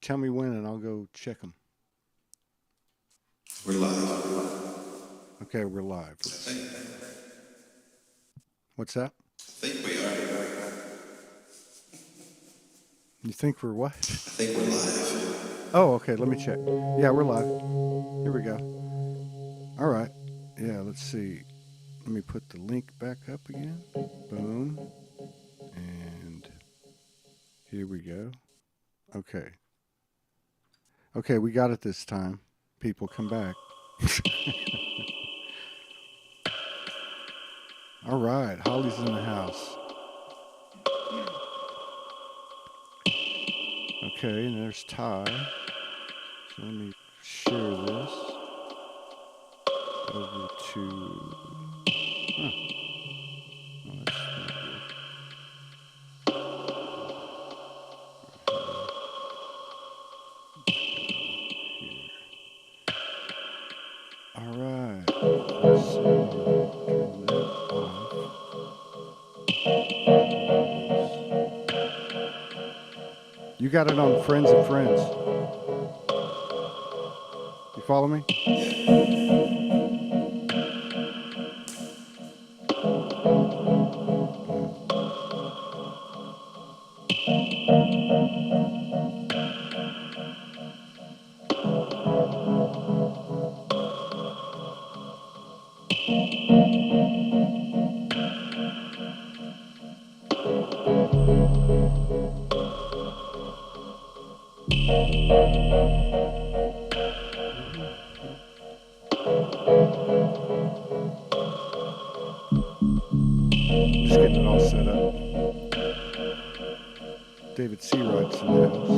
tell me when, and I'll go check them. We're live. Okay, we're live. What's that? I think we are. You think we're what? I think we're live. Oh, okay, let me check. Yeah, we're live. Here we go. All right. Yeah, let's see. Let me put the link back up again. Boom. And here we go. Okay. Okay, we got it this time. People, come back. All right, Holly's in the house. Okay, and there's Ty. So let me share this over to... Huh. Oh, that's not good. All right. Let's see. Turn that off. You got it on Friends of Friends. You follow me? Just getting it all set up. David Seawright's in the house.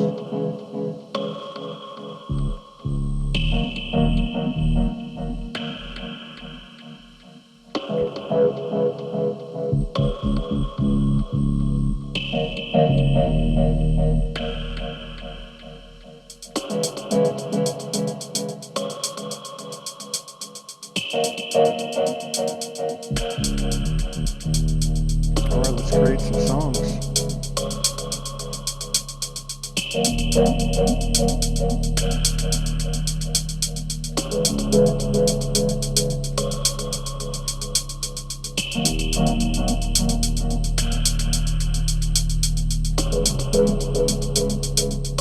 All right, let's create some songs.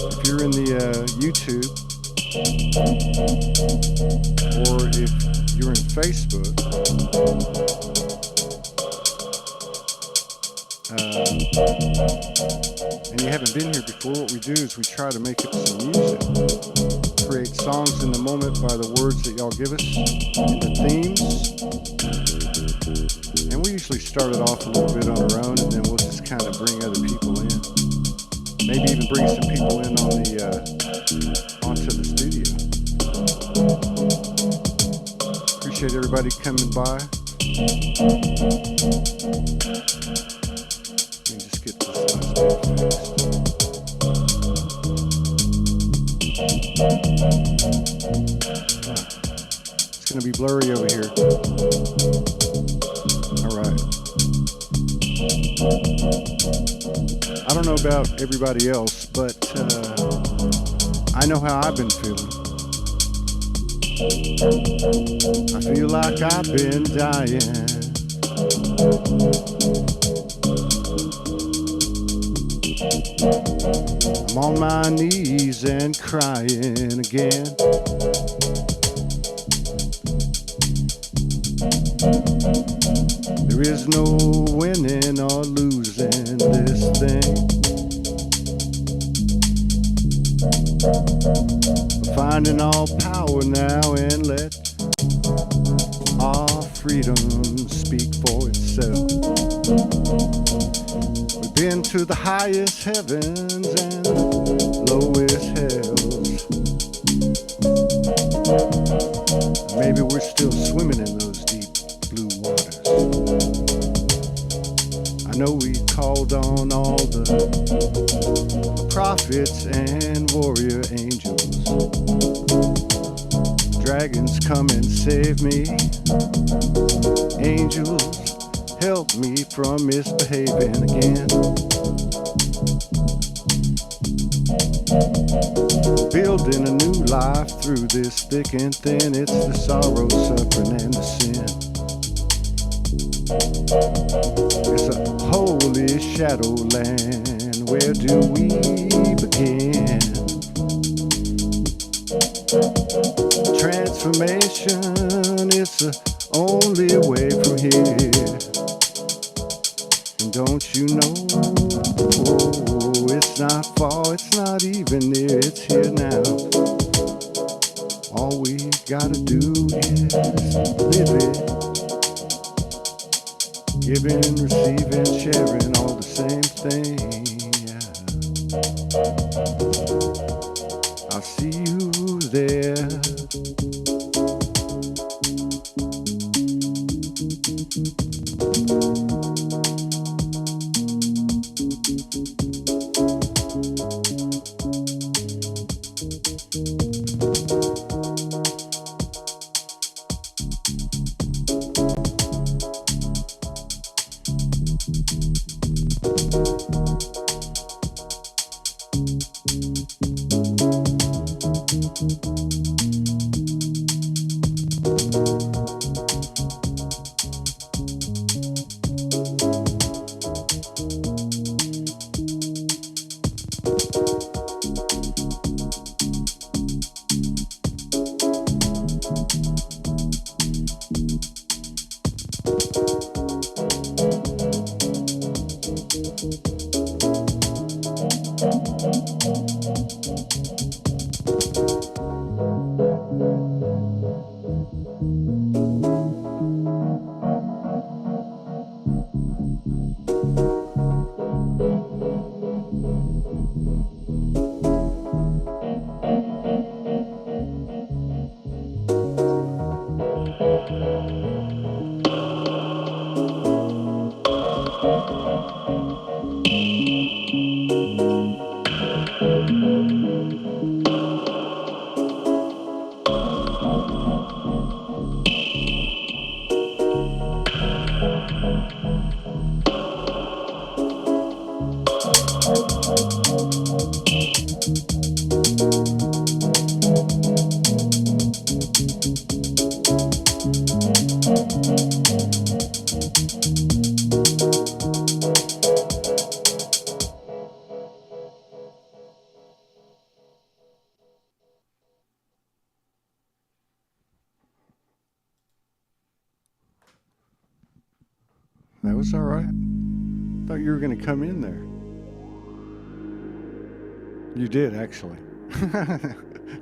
If you're in the YouTube, or if you're in Facebook, and you haven't been here before, what we do is we try to make up some music, create songs in the moment by the words that y'all give us and the themes. And we usually start it off a little bit on our own, and then we'll just kind of bring other people in. Maybe even bring some people in on the onto the studio. Appreciate everybody coming by. Let me just get this last bit fixed. It's going to be blurry over here. All right. I don't know about everybody else, but I know how I've been feeling. I feel like I've been dying. I'm on my knees and crying again. There is no winning or losing this thing. We're finding all power now and let our freedom speak for itself. We've been to the highest heavens and the lowest hells. Maybe we're still swimming in those deep blue waters. I know we called on all the prophets and warrior angels. Dragons, come and save me. Angels, help me from misbehaving again. Building a new life through this thick and thin. It's the sorrow, suffering, and the sin. It's a holy shadowland. Where do we begin? Transformation is the only way from here. And don't you know, it's not far, it's not even near, it's here now. All we gotta do is live it. Giving, receiving, sharing, all the same thing, yeah. I'll see you there. That was all right. Thought you were going to come in there. You did, actually.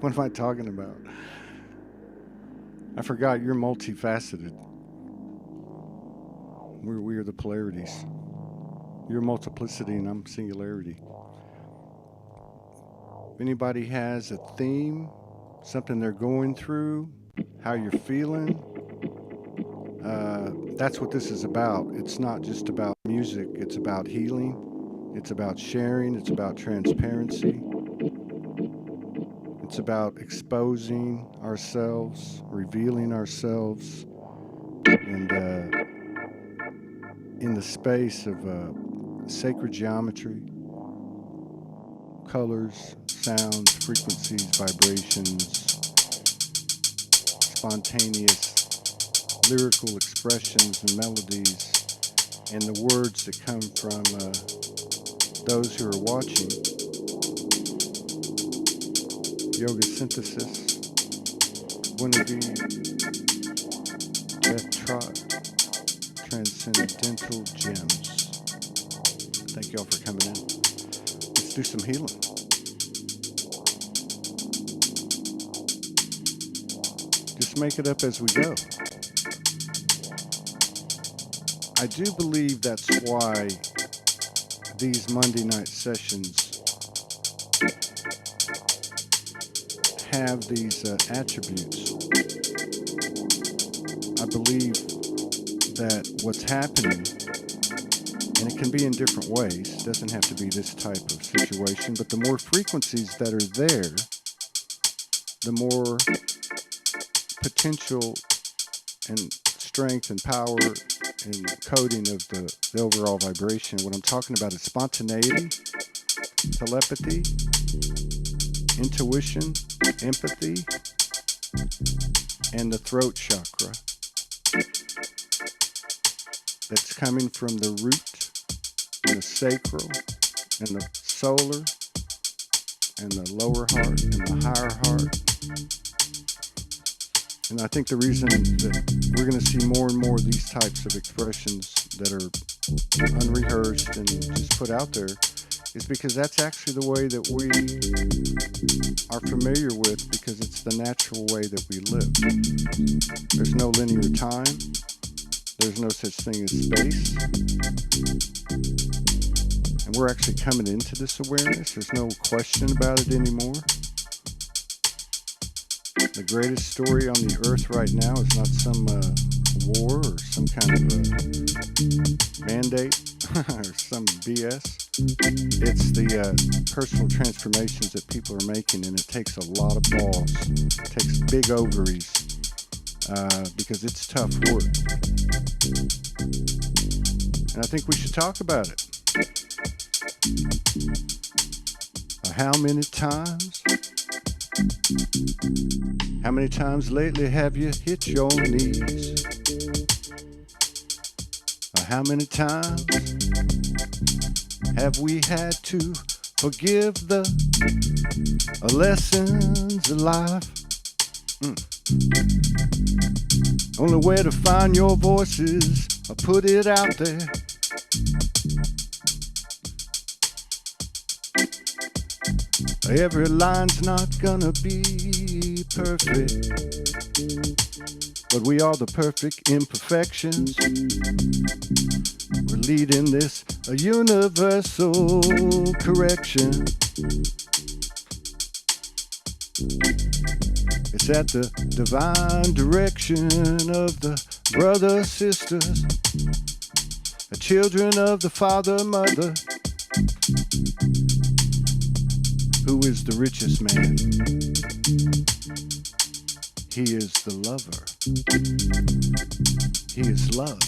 What am I talking about? I forgot you're multifaceted. We are the polarities. You're multiplicity and I'm singularity. If anybody has a theme, something they're going through, how you're feeling, that's what this is about. It's not just about music. It's about healing. It's about sharing. It's about transparency. It's about exposing ourselves, revealing ourselves, and in the space of sacred geometry, colors, sounds, frequencies, vibrations, spontaneous lyrical expressions and melodies, and the words that come from those who are watching. Yoga synthesis, Guinevere, Death Trot, Transcendental Gems. Thank y'all for coming in. Let's do some healing. Just make it up as we go. I do believe that's why these Monday night sessions have these attributes. I believe that what's happening, and it can be in different ways, it doesn't have to be this type of situation, but the more frequencies that are there, the more potential and strength and power and coding of the overall vibration. What I'm talking about is spontaneity, telepathy, intuition, empathy, and the throat chakra. That's coming from the root, and the sacral, and the solar, and the lower heart, and the higher heart. And I think the reason that we're going to see more and more of these types of expressions that are unrehearsed and just put out there is because that's actually the way that we are familiar with, because it's the natural way that we live. There's no linear time. There's no such thing as space. And we're actually coming into this awareness. There's no question about it anymore. The greatest story on the earth right now is not some war or some kind of mandate or some BS. It's the personal transformations that people are making, and it takes a lot of balls. It takes big ovaries because it's tough work. And I think we should talk about it. How many times lately have you hit your knees? How many times have we had to forgive the lessons of life? Only way to find your voices, put it out there. Every line's not gonna be perfect, but we are the perfect imperfections. We're leading this a universal correction. It's at the divine direction of the brothers, sisters, the children of the father, mother. Who is the richest man? He is the lover. He is love.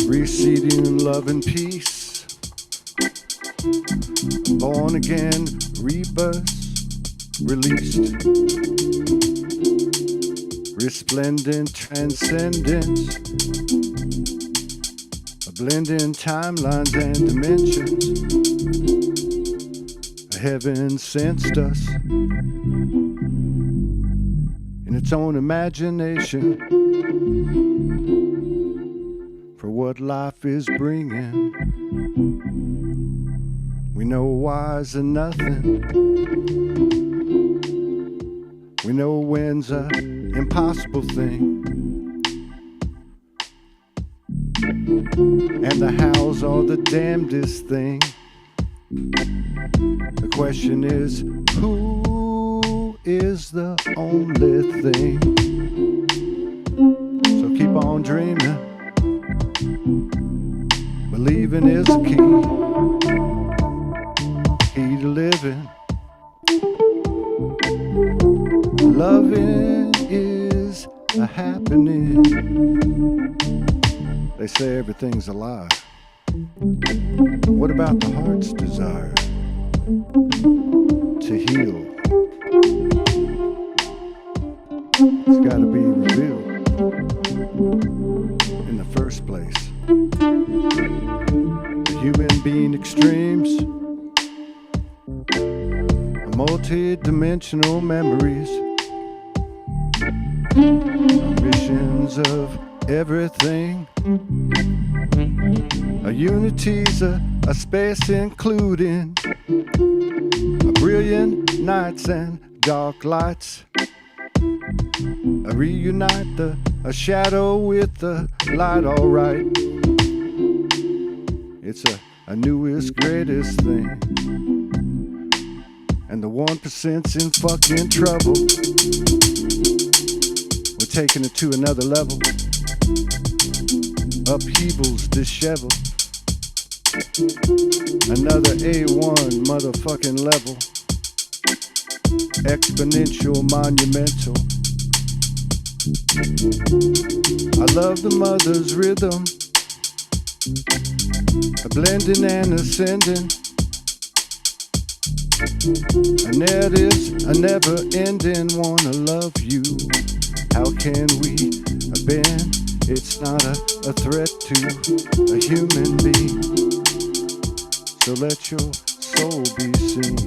Receding love and peace, born again, rebirth, released, resplendent transcendence, a blending timelines and dimensions. Heaven sensed us in its own imagination for what life is bringing. We know why's a nothing. We know when's a impossible thing. And the hows are the damnedest thing. The question is, who is the only thing? So keep on dreaming. Believing is the key. Key to living. Loving is a happening. They say everything's alive. What about the heart's desire to heal? It's got to be revealed in the first place. The human being extremes, multi-dimensional memories, missions of everything. A unity's a space including a brilliant nights and dark lights. A reunite a shadow with the light, alright. It's a newest, greatest thing. And the 1%'s in fucking trouble. We're taking it to another level. Upheavals disheveled. Another A1 motherfucking level. Exponential, monumental. I love the mother's rhythm. A blending and ascending. And there is a never-ending wanna love you. How can we bend? It's not a threat to a human being. So let your soul be seen.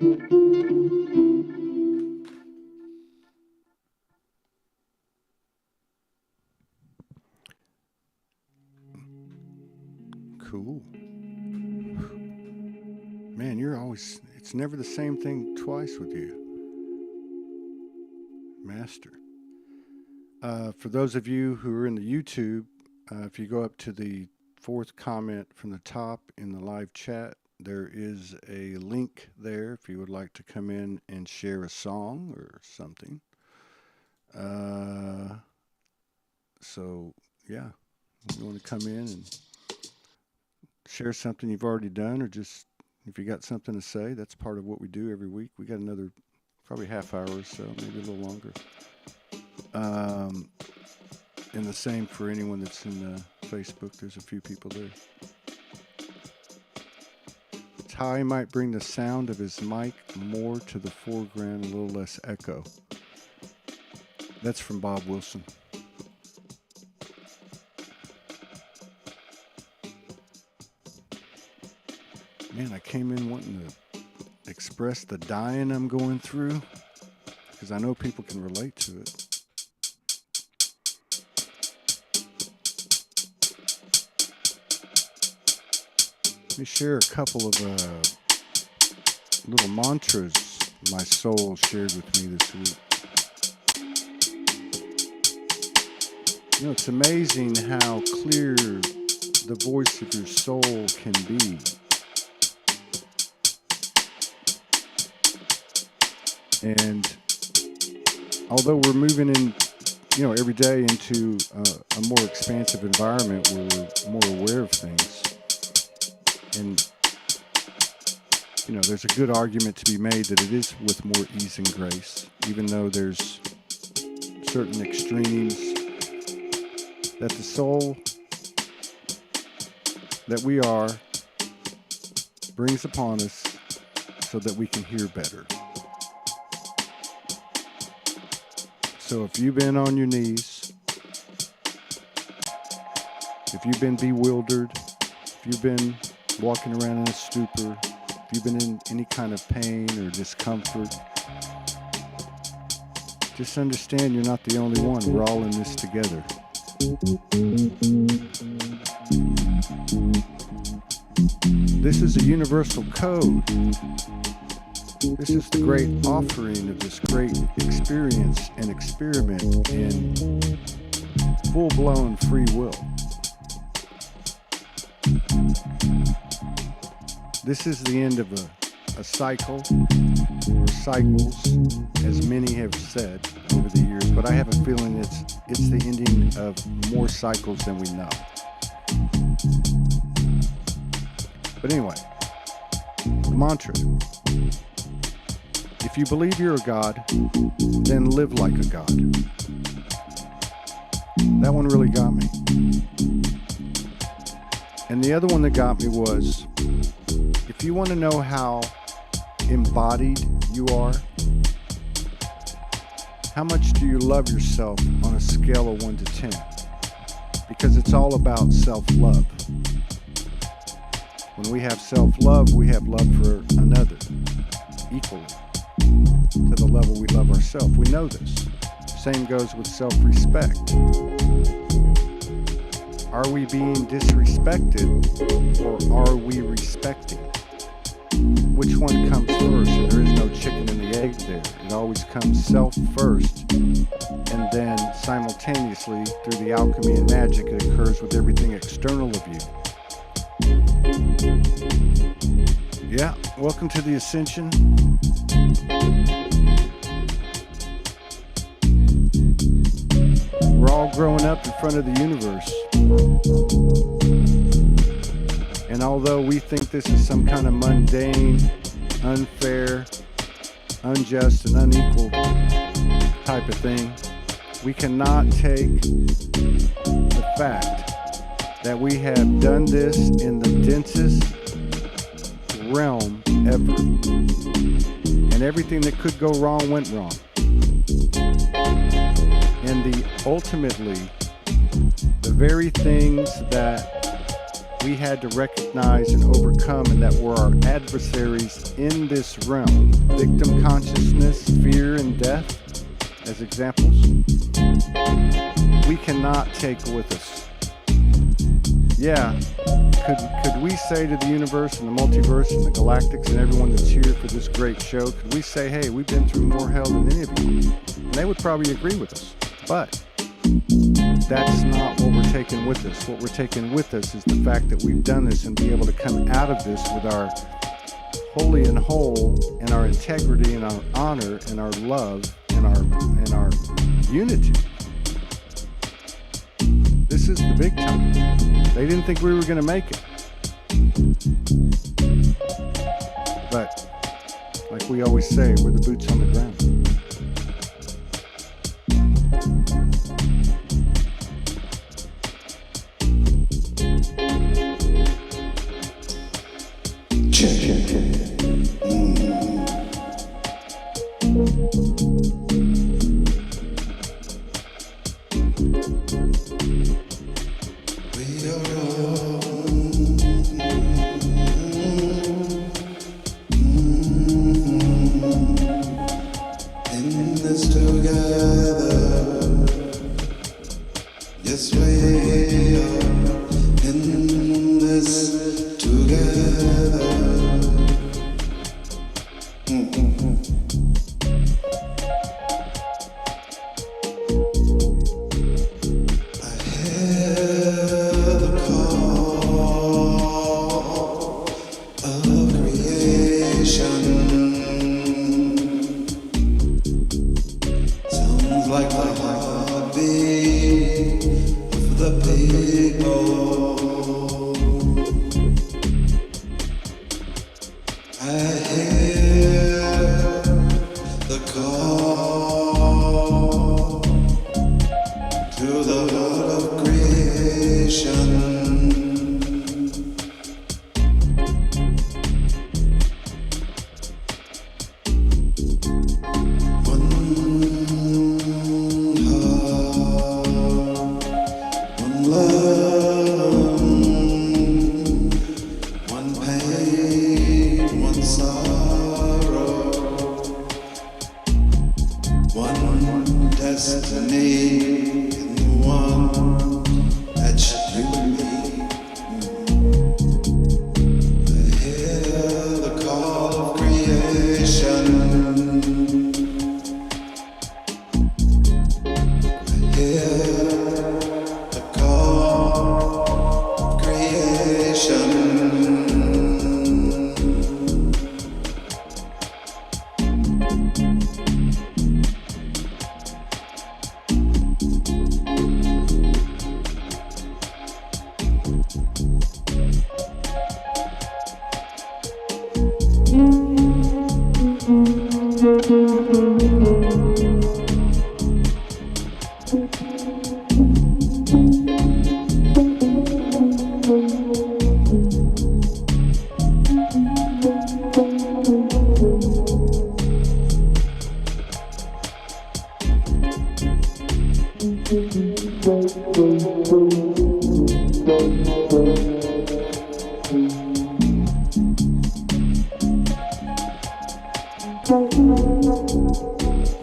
Cool. Man, it's never the same thing twice with you. Master. For those of you who are in the YouTube, if you go up to the fourth comment from the top in the live chat, there is a link there if you would like to come in and share a song or something. So, yeah, if you want to come in and share something you've already done, or just if you got something to say, that's part of what we do every week. We got another probably half hour or so, maybe a little longer. And the same for anyone that's in Facebook. There's a few people there. Ty might bring the sound of his mic more to the foreground, a little less echo. That's from Bob Wilson. Man, I came in wanting to express the dying I'm going through, because I know people can relate to it. Let me share a couple of little mantras my soul shared with me this week. You know, it's amazing how clear the voice of your soul can be. And although we're moving in, every day into a more expansive environment where we're more aware of things, and, there's a good argument to be made that it is with more ease and grace, even though there's certain extremes that the soul that we are brings upon us so that we can hear better. So if you've been on your knees, if you've been bewildered, if you've been walking around in a stupor, if you've been in any kind of pain or discomfort, just understand you're not the only one. We're all in this together. This is a universal code. This is the great offering of this great experience and experiment in full-blown free will. This is the end of a cycle, or cycles, as many have said over the years, but I have a feeling it's the ending of more cycles than we know. But anyway, the mantra. If you believe you're a god, then live like a god. That one really got me. And the other one that got me was, if you want to know how embodied you are, how much do you love yourself on a scale of 1 to 10? Because it's all about self-love. When we have self-love, we have love for another equally to the level we love ourselves. We know this. Same goes with self-respect. Are we being disrespected, or are we respecting? Which one comes first? And there is no chicken and the egg there. It always comes self first, and then simultaneously, through the alchemy and magic, it occurs with everything external of you. Yeah, welcome to the Ascension. We're all growing up in front of the universe. And although we think this is some kind of mundane, unfair, unjust, and unequal type of thing, we cannot take the fact that we have done this in the densest realm ever. And everything that could go wrong went wrong. And ultimately, the very things that we had to recognize and overcome, and that were our adversaries in this realm. Victim consciousness, fear, and death as examples. We cannot take with us. Yeah, could we say to the universe and the multiverse and the galactics and everyone that's here for this great show, could we say, hey, we've been through more hell than any of you? And they would probably agree with us. But that's not what we're taking with us. What we're taking with us is the fact that we've done this and be able to come out of this with our holy and whole and our integrity and our honor and our love and our unity. This is the big time. They didn't think we were going to make it. But like we always say, we're the boots on the ground.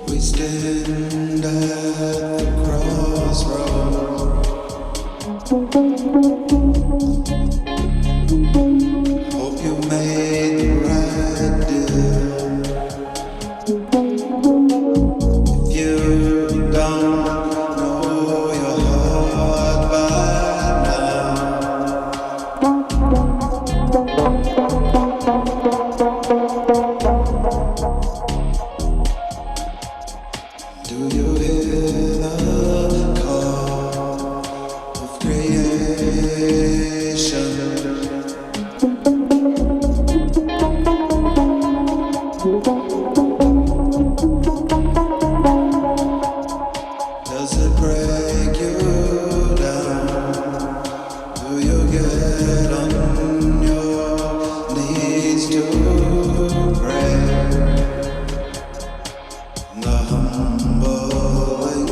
We stand at the crossroads. Hope you made the right deal. If you don't know your heart by now, do you hear the call of creation? Does it break you down? Do you get on your knees to pray? The humbling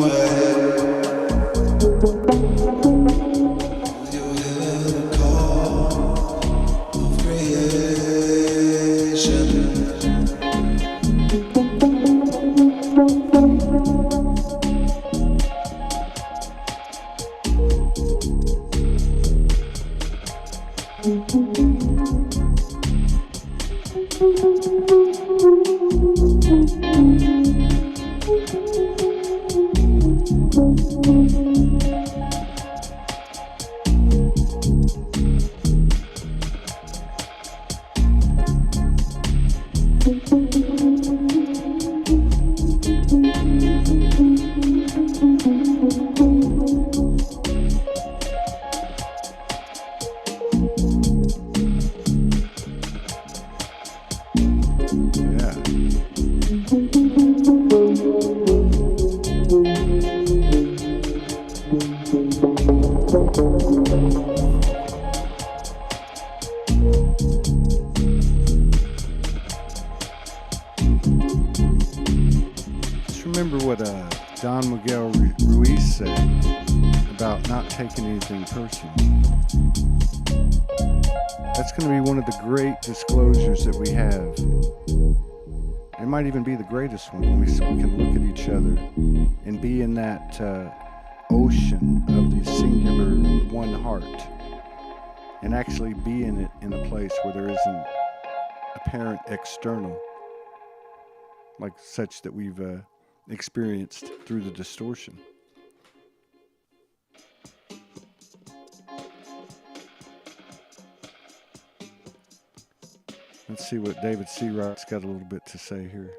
way. Do you hear Remember what Don Miguel Ruiz said about not taking anything personal. That's going to be one of the great disclosures that we have. It might even be the greatest one when we can look at each other and be in that ocean of the singular one heart and actually be in it in a place where there isn't apparent external, like such that we've experienced through the distortion. Let's see what David Seawright's got a little bit to say here.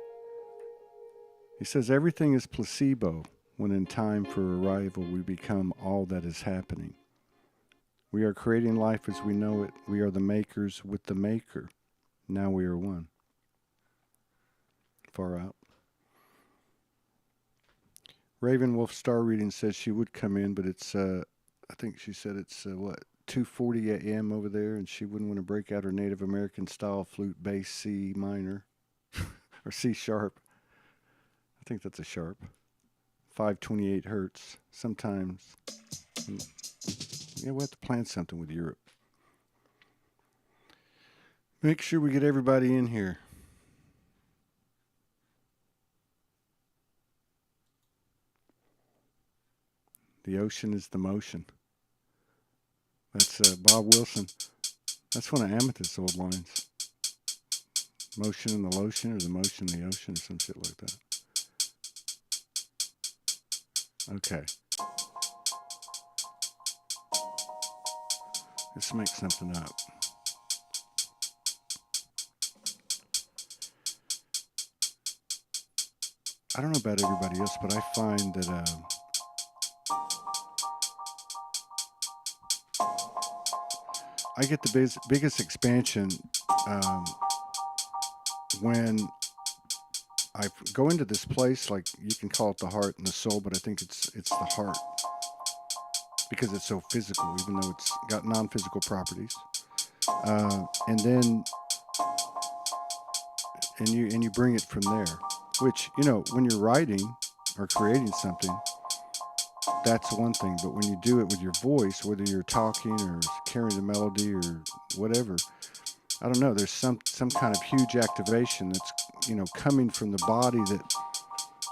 He says, everything is placebo when in time for arrival we become all that is happening. We are creating life as we know it. We are the makers with the maker. Now we are one. Far out. Raven Wolf Star Reading says she would come in, but it's, I think she said it's, 2:40 a.m. over there, and she wouldn't want to break out her Native American style flute bass C minor, or C sharp. I think that's a sharp. 528 hertz. Sometimes, yeah, we'll have to plan something with Europe. Make sure we get everybody in here. The ocean is the motion. That's Bob Wilson. That's one of Amethyst's old lines. Motion in the lotion, or the motion in the ocean, or some shit like that. Okay. Let's make something up. I don't know about everybody else, but I find that I get the biggest expansion when I go into this place. Like, you can call it the heart and the soul, but I think it's the heart because it's so physical, even though it's got non-physical properties. And then you bring it from there. Which, you know, when you're writing or creating something, that's one thing. But when you do it with your voice, whether you're talking or carrying a melody or whatever, I don't know, there's some kind of huge activation that's, you know, coming from the body that,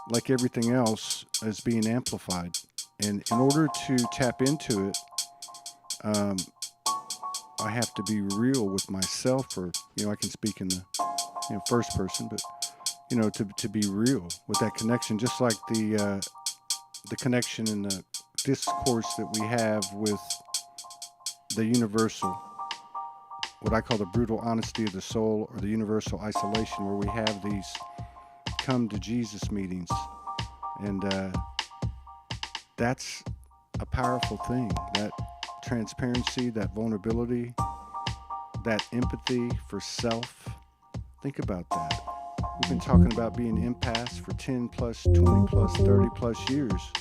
like everything else, is being amplified. And in order to tap into it, I have to be real with myself, or, you know, I can speak in the, you know, first person, but, you know, to be real with that connection, just like the connection in the discourse that we have with the universal, what I call the brutal honesty of the soul, or the universal isolation, where we have these come to Jesus meetings. And that's a powerful thing. That transparency, that vulnerability, that empathy for self. Think about that. We've been talking about being empaths for 10 plus, 20 plus, 30 plus years.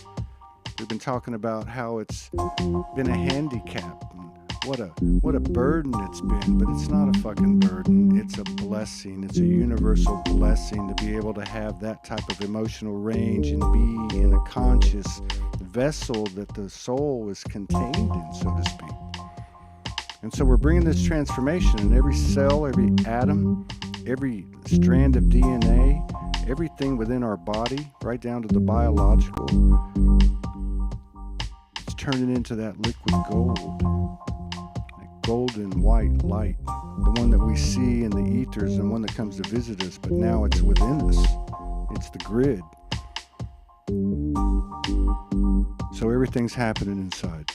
We've been talking about how it's been a handicap. What a burden it's been, but it's not a fucking burden. It's a blessing. It's a universal blessing to be able to have that type of emotional range and be in a conscious vessel that the soul is contained in, so to speak. And so we're bringing this transformation in every cell, every atom, every strand of DNA, everything within our body, right down to the biological. It's turning into that liquid gold. golden white light, the one that we see in the ethers and one that comes to visit us, but now it's within us. It's the grid. So everything's happening inside.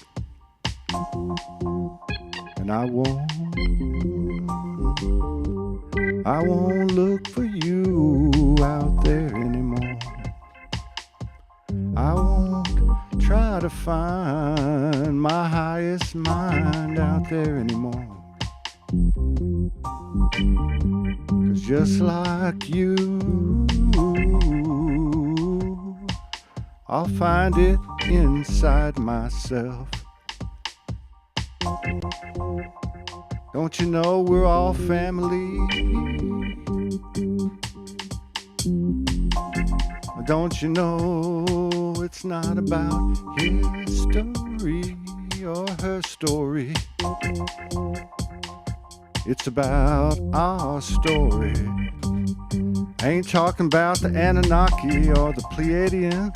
And I won't look for you out there anymore. I won't try to find my highest mind out there anymore. 'Cause just like you, I'll find it inside myself. Don't you know we're all family? Don't you know it's not about his story or her story? It's about our story. I ain't talking about the Anunnaki or the Pleiadian.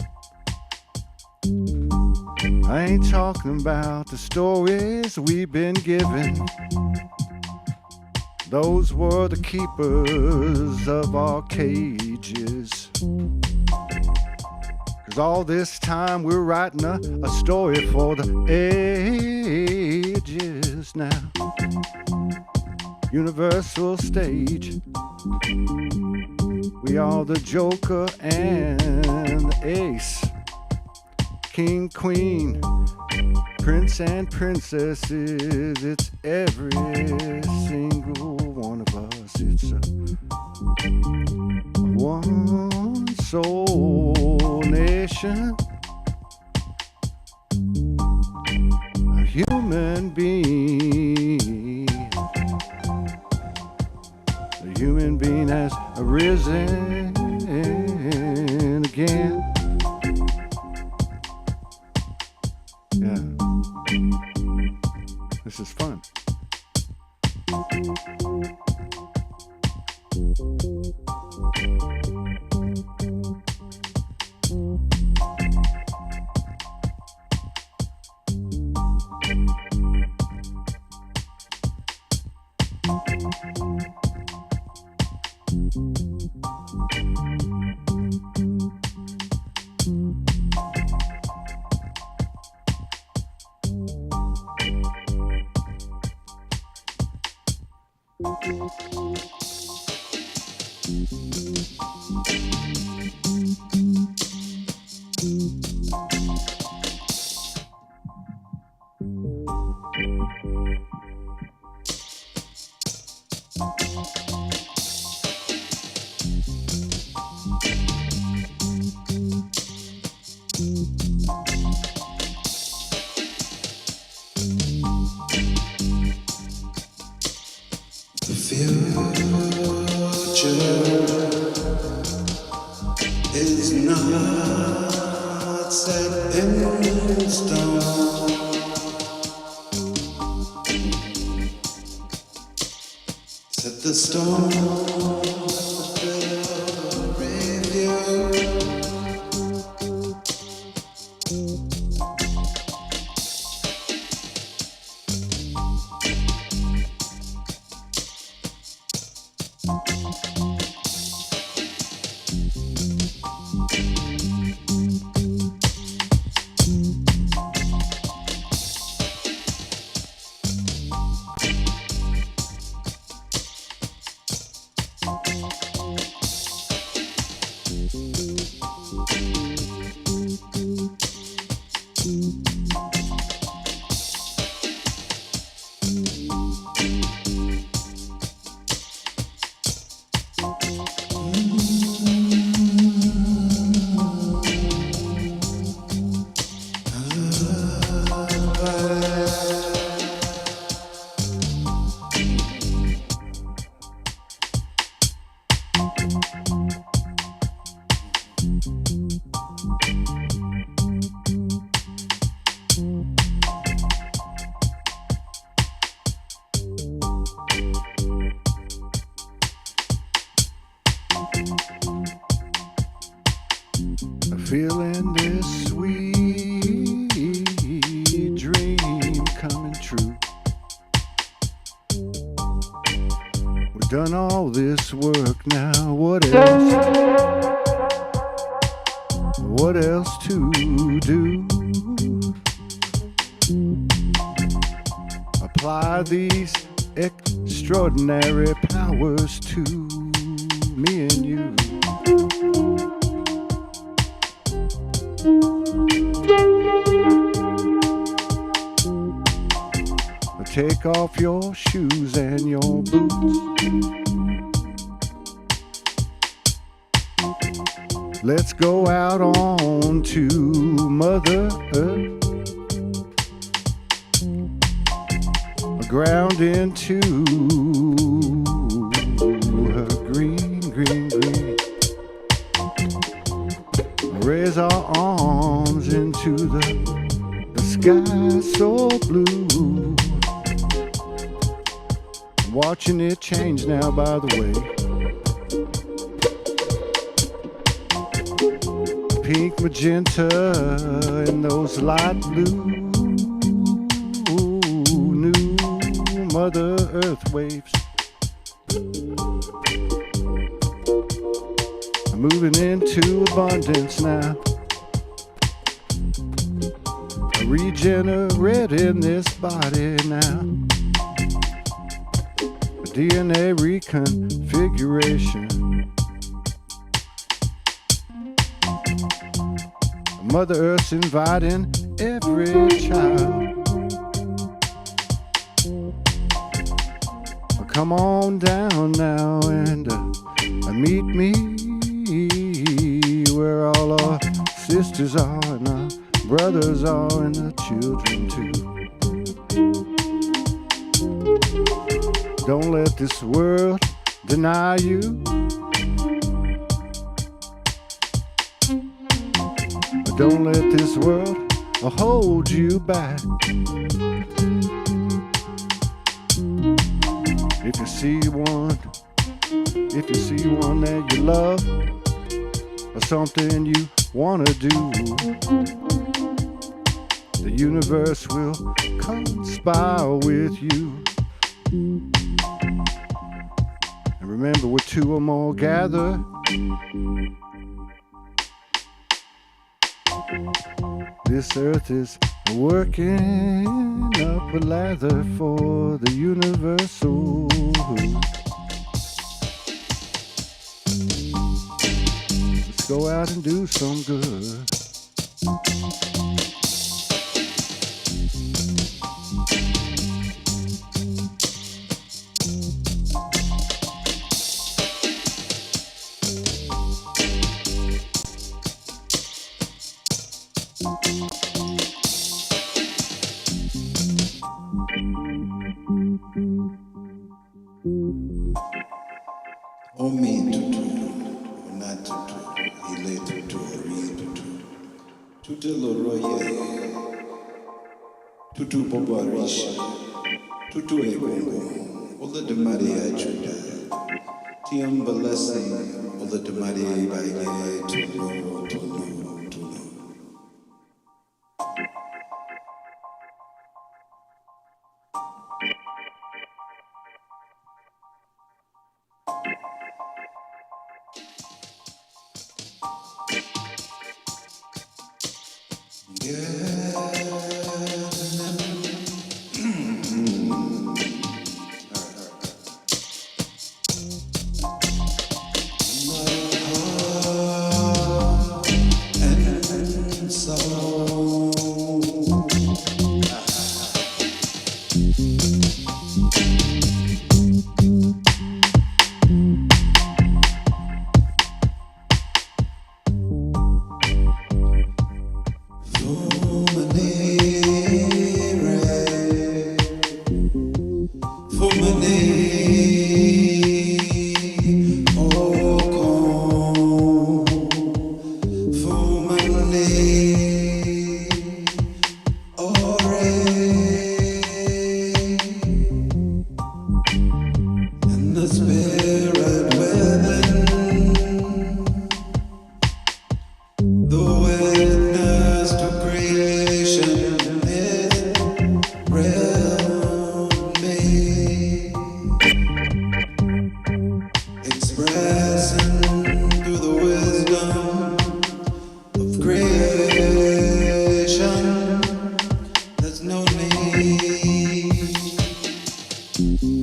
I ain't talking about the stories we've been given. Those were the keepers of our cages. 'Cause all this time we're writing a story for the ages now. Universal stage. We are the Joker and the Ace. King, Queen, Prince and Princesses. It's every single one of us. It's a one soul nation. A human being. The human being has arisen again. Yeah. This is fun. The future is not set in stone. Set the stone review. Feeling this sweet dream coming true. Done all this work now, what else? What else to do? Apply these extraordinary powers to me and you. Take off your shoes and your boots. Let's go out on to Mother Earth, ground into her green, green, green. Raise our arms into the sky so blue. Watching it change now, by the way. Pink, magenta, and those light blue. New Mother Earth waves. I'm moving into abundance now. Regenerating this body now. DNA reconfiguration. Mother Earth's inviting every child. Come on down now and meet me where all our sisters are and our brothers are and the children too. Don't let this world deny you. Don't let this world hold you back. If you see one that you love, or something you wanna do, the universe will conspire with you. And remember, where two or more gather, this earth is working up a lather for the universal. Let's go out and do some good. Omi tutu, una tutu, ile tutu, ri tutu, tutu loroye, tutu bobarisha, tutu egongo, ola de Maria Juda, tiambalasi, ola de Maria baile, tuno.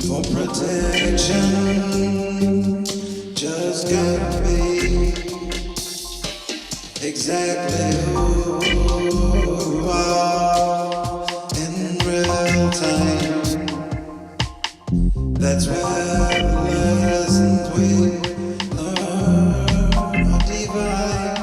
For protection, just gotta be exactly who you are in real time. That's where the lessons we learn are divine.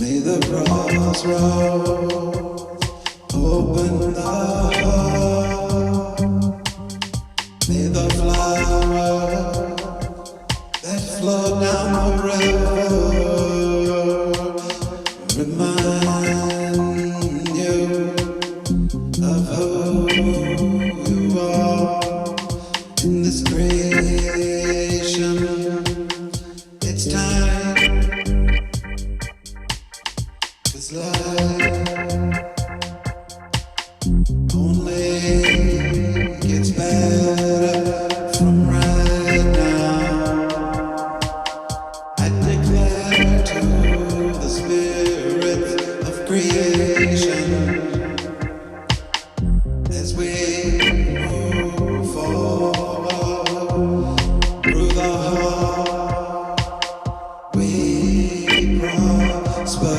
May the crossroads open the heart. May the flowers that flow down the river remind you of who you are in this creation. It's time, 'cause life only gets better from right now. I declare to the spirits of creation as we move forward through the heart, we prosper.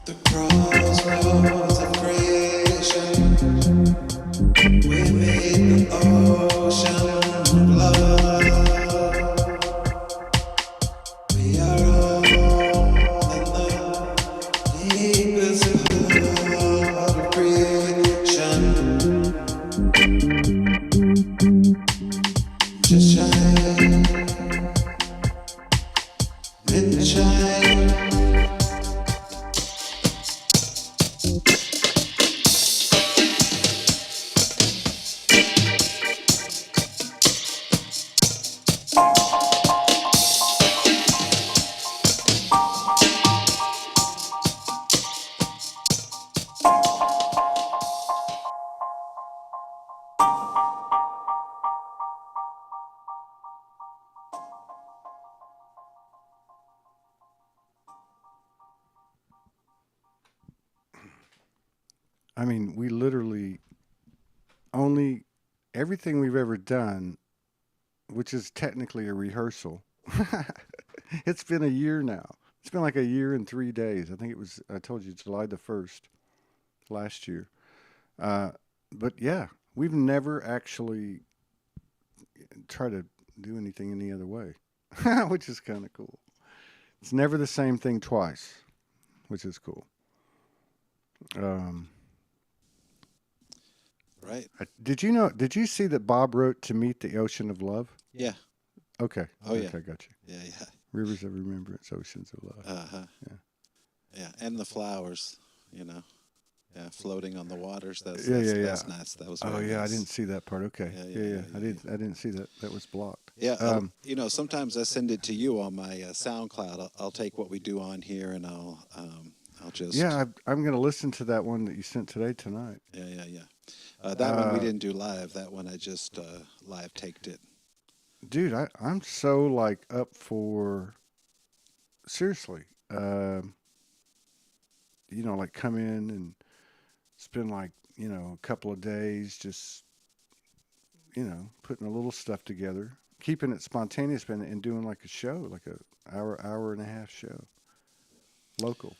The crossroads of creation, we made the ocean of love. We are all in the deepest part of creation. Just shine and shine. I mean, we literally only everything we've ever done, which is technically a rehearsal. It's been a year now. It's been like a year and 3 days. I think it was, I told you, July the 1st last year. Uh, but yeah, we've never actually tried to do anything any other way, which is kind of cool. It's never the same thing twice, which is cool. Um, Right. did you know? Did you see that Bob wrote "To Meet the Ocean of Love"? Yeah. Okay. Oh, yeah. Okay, got you. Yeah. Yeah. Rivers of Remembrance, Oceans of Love. Uh huh. Yeah. Yeah. And the flowers, you know. Yeah. Floating on the waters. That's nice. That was Oh very yeah, I nice. didn't see that part. Okay. Yeah, Yeah, yeah, yeah. yeah, I yeah, didn't see that. That was blocked. Yeah. Sometimes I send it to you on my SoundCloud. I'll take what we do on here and I'll just. Yeah, I'm gonna listen to that one that you sent today tonight. Yeah. Yeah. Yeah. That one we didn't do live. That one I just live taked it. Dude, I'm so like up for seriously. Like come in and spend like a couple of days just putting a little stuff together, keeping it spontaneous, and doing like a show, like a hour and a half show, local.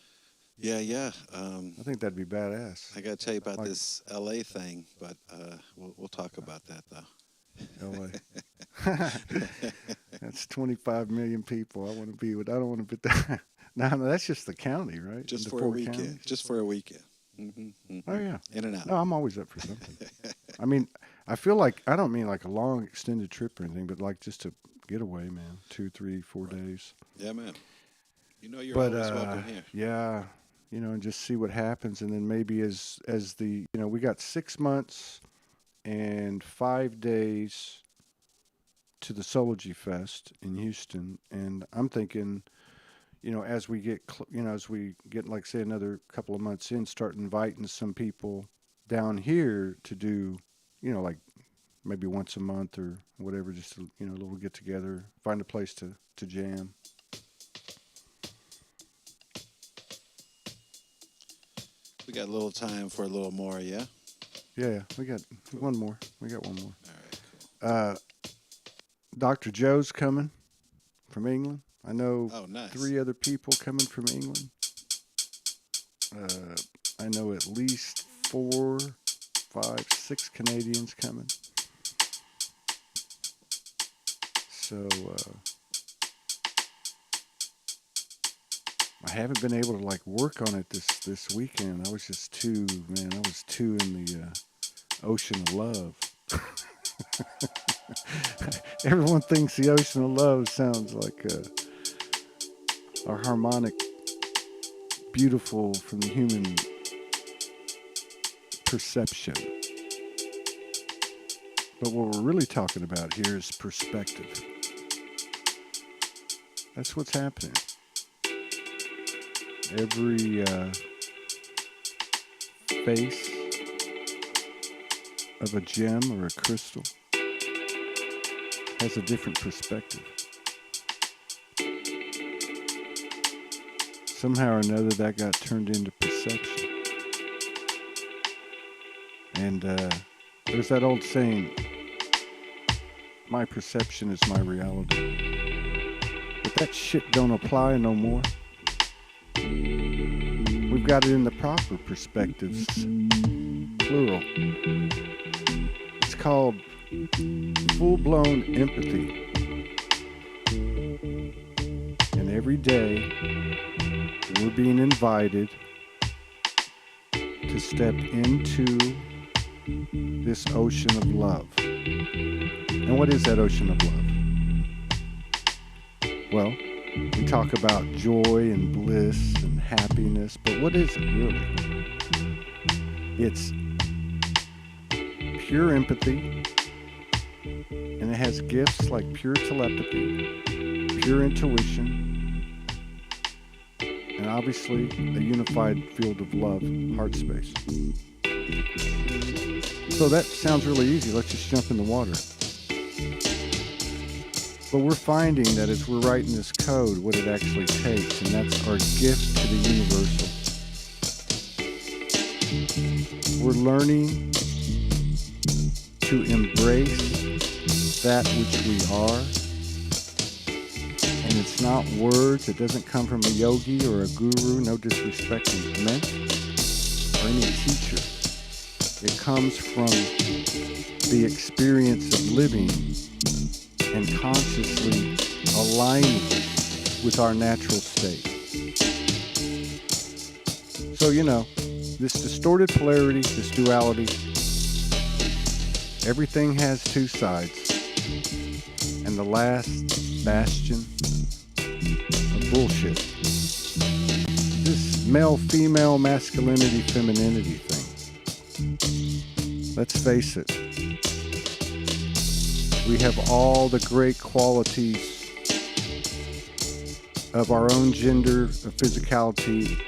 Yeah. Yeah. I think that'd be badass. I got to tell you about Like this LA thing, but we'll talk about that though. LA. That's 25 million people. I want to be with. I don't want to be that. No, that's just the county, right? Just The for a 4 weekend. counties? Just for a weekend. Hmm. Oh yeah. In and out. No, I'm always up for something. I mean, I feel like I don't mean like a long extended trip or anything, but like just a getaway, man. 2, 3, 4 days. Yeah, man. You know you're But always welcome here. yeah, and just see what happens, and then maybe as the we got 6 months and 5 days to the Sology Fest in Houston, and I'm thinking, as we get, as we get like say another couple of months in, start inviting some people down here to do, like maybe once a month or whatever, just a little get together, find a place to jam. We got a little time for a little more, yeah? Yeah, we got one more. We got one more. All right, cool. Dr. Joe's coming from England. I know Oh, nice. 3 other people coming from England. I know at least 4, 5, 6 Canadians coming. So I haven't been able to like work on it this weekend. I was just too in the ocean of love. Everyone thinks the ocean of love sounds like a harmonic, beautiful from the human perception. But what we're really talking about here is perspective. That's what's happening. Every face of a gem or a crystal has a different perspective. Somehow or another that got turned into perception. And there's that old saying, my perception is my reality. But that shit don't apply no more. We've got it in the proper perspectives, plural. It's called full-blown empathy. And every day, we're being invited to step into this ocean of love. And what is that ocean of love? Well, we talk about joy and bliss and happiness, but what is it really? It's pure empathy, and it has gifts like pure telepathy, pure intuition, and obviously a unified field of love, heart space. So that sounds really easy. Let's just jump in the water. But we're finding that as we're writing this code, what it actually takes, and that's our gift to the universal. We're learning to embrace that which we are. And it's not words. It doesn't come from a yogi or a guru, no disrespect is meant, or any teacher. It comes from the experience of living and consciously aligning with our natural state. So, this distorted polarity, this duality, everything has 2 sides. And the last bastion of bullshit, this male-female masculinity, femininity thing. Let's face it. We have all the great qualities of our own gender, of physicality,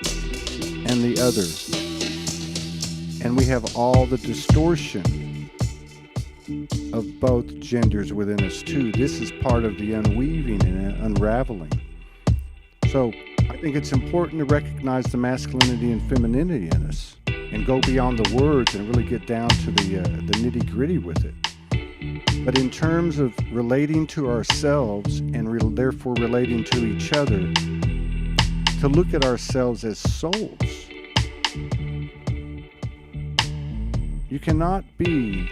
and the other. And we have all the distortion of both genders within us too. This is part of the unweaving and unraveling. So I think it's important to recognize the masculinity and femininity in us and go beyond the words and really get down to the nitty-gritty with it. But in terms of relating to ourselves and therefore relating to each other, to look at ourselves as souls. You cannot be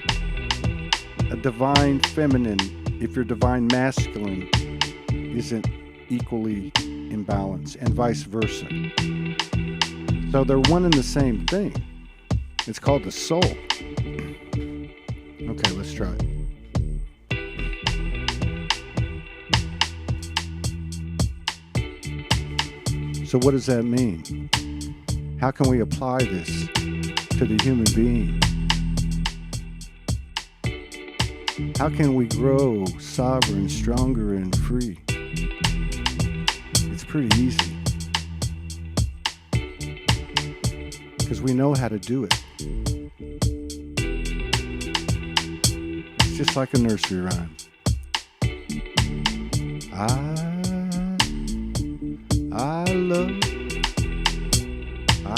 a divine feminine if your divine masculine isn't equally imbalance, and vice versa. So they're one and the same thing. It's called the soul. Okay, let's try it. So what does that mean? How can we apply this to the human being? How can we grow sovereign, stronger, and free? It's pretty easy. Because we know how to do it. It's just like a nursery rhyme. I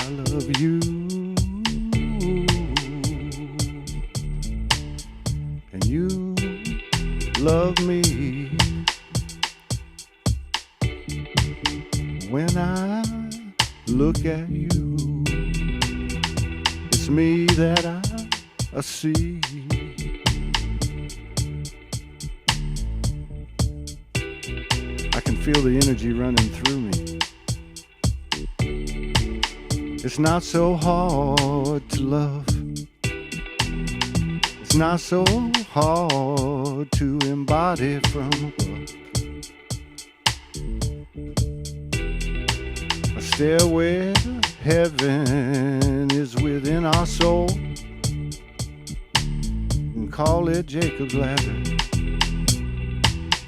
love you. And you love me. When I look at you, it's me that I see. I can feel the energy running through me. It's not so hard to love. It's not so hard to embody from above. A stairway to heaven is within our soul. You can call it Jacob's ladder. You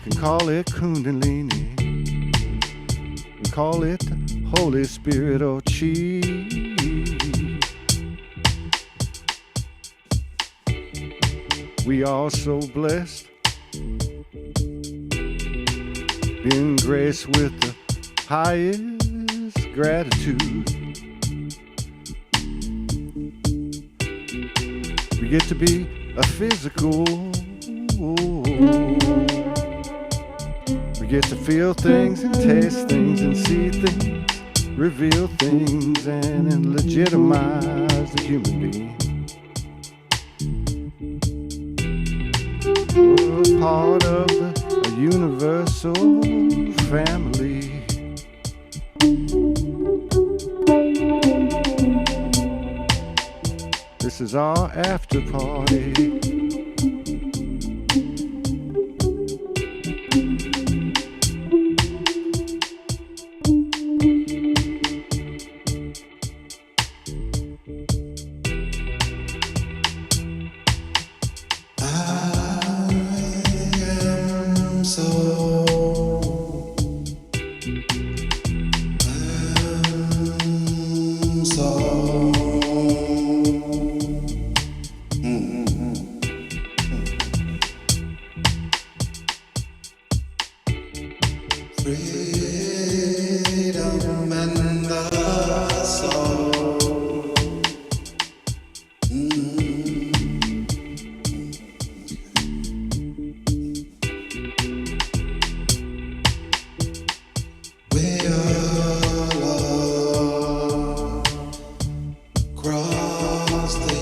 can call it Kundalini. You can call it the Holy Spirit or Chi. We are so blessed, being graced with the highest gratitude. We get to be a physical. We get to feel things and taste things and see things, reveal things and legitimize the human being. We're part of a universal family. This is our after party. Freedom and the soul. We all across the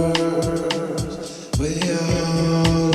universe. We all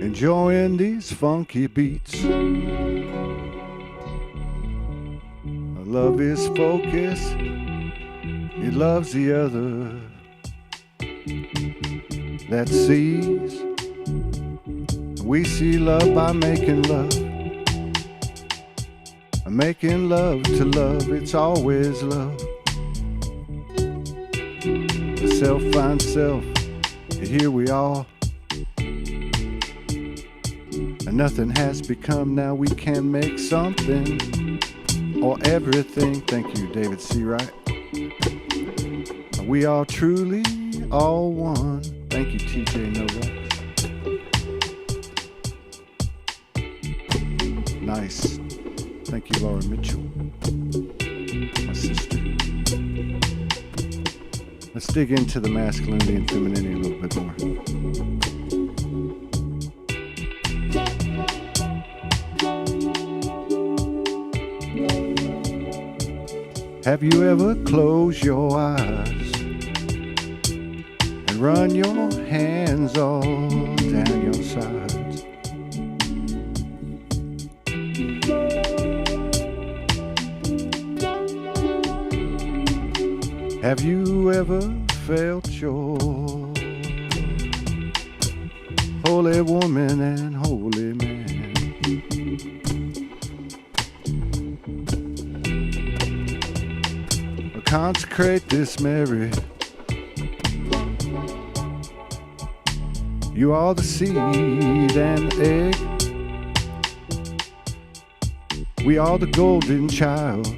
Enjoying these funky beats. Our love is focus, it loves the other. that sees. We see love by making love. Making love to love, it's always love. Self finds self, and here we are. And nothing has become, now we can make something or everything. Thank you, David C. Wright. We are truly all one. Thank you, TJ Nova. Nice. Thank you, Laura Mitchell, my sister. Let's dig into the masculinity and femininity a little bit more. Have you ever closed your eyes and run your hands all down your sides? Have you ever felt your holy woman and holy man? Consecrate this Mary. You are the seed and egg. We are the golden child.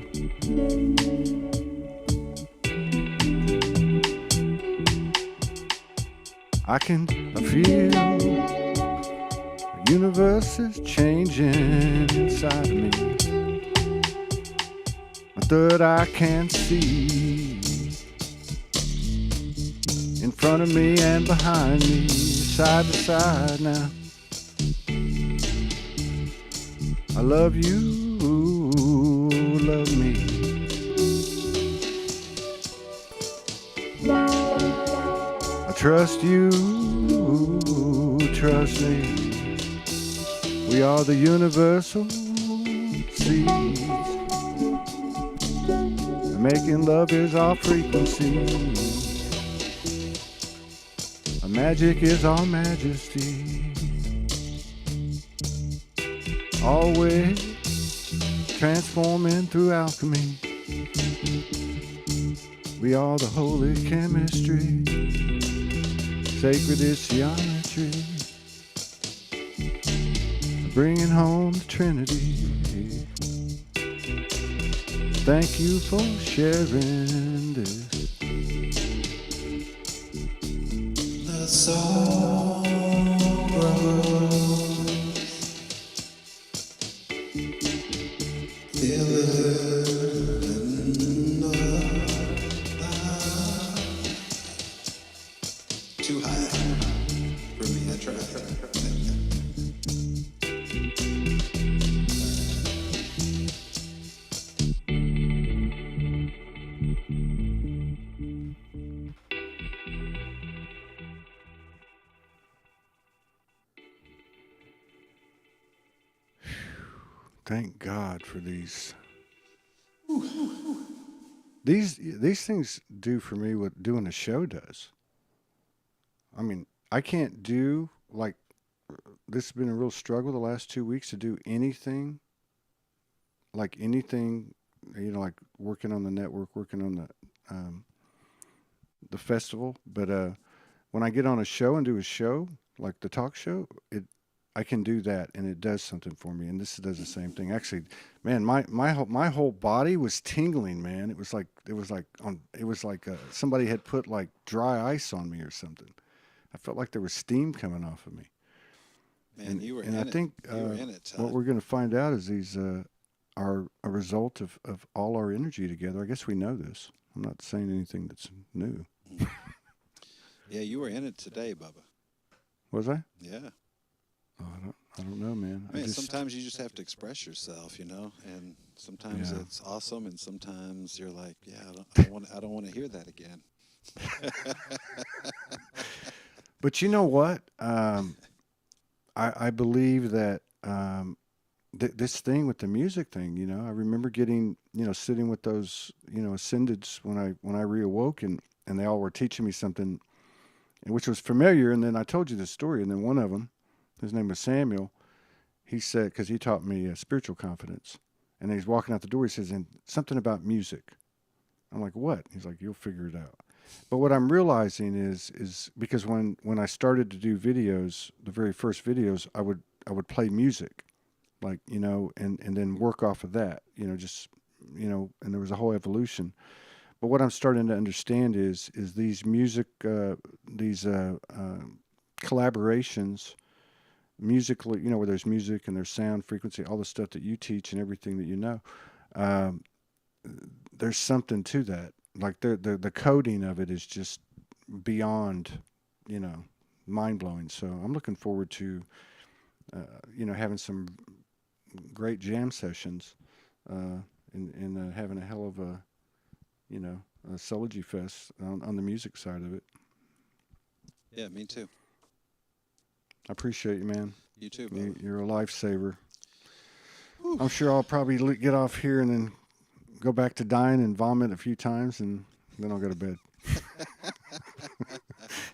I can feel the universe is changing inside of me. A third eye can see in front of me and behind me, side to side now. I love you, love me. I trust you, trust me. We are the universal seeds. Making love is our frequency. Our magic is our majesty. Always transforming through alchemy. We are the holy chemistry. Sacred is geometry. Bringing home the Trinity. Thank you for sharing this. The soul grows. Feel it in the Too high for me. I tried. Thank God for these. These things do for me what doing a show does. I mean, I can't do like this has been a real struggle the last 2 weeks to do anything like anything, like working on the network, working on the festival. But when I get on a show and do a show like the talk show, I can do that, and it does something for me. And this does the same thing. Actually, man, my whole body was tingling, man. It was like somebody had put like dry ice on me or something. I felt like there was steam coming off of me. Man, you were and in I think it. You were in it. what we're going to find out is these are a result of all our energy together. I guess we know this. I'm not saying anything that's new. Yeah, you were in it today, Bubba. Was I? Yeah. Oh, I don't know, man. I mean, sometimes you just have to express yourself, and sometimes Yeah. it's awesome, and sometimes you're like, yeah, I don't want to hear that again. But you know what? I believe that this thing with the music thing, I remember getting, sitting with those, ascendeds when I reawoke, and they all were teaching me something and which was familiar. And then I told you this story, and then one of them, his name was Samuel. He said, because he taught me spiritual confidence, and he's walking out the door. He says, and something about music. I'm like, what? He's like, you'll figure it out. But what I'm realizing is because when I started to do videos, the very first videos, I would play music, like, and then work off of that, just, and there was a whole evolution. But what I'm starting to understand is these music, these collaborations, musically, where there's music and there's sound, frequency, all the stuff that you teach and everything that um, there's something to that. Like the coding of it is just beyond, you know, mind blowing. So I'm looking forward to, having some great jam sessions, and having a hell of a, a Sology Fest on the music side of it. Yeah, me too. I appreciate you, man. You too, Bubba. You're a lifesaver. I'm sure I'll probably get off here and then go back to dying and vomit a few times, and then I'll go to bed.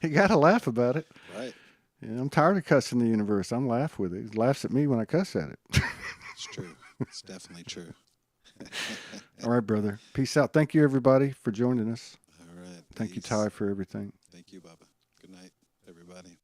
You got to laugh about it. Right. Yeah, I'm tired of cussing the universe. I'm laugh with it. It laughs at me when I cuss at it. It's true. It's definitely true. All right, brother. Peace out. Thank you, everybody, for joining us. All right. Thank you, peace. Ty, for everything. Thank you, Bubba. Good night, everybody.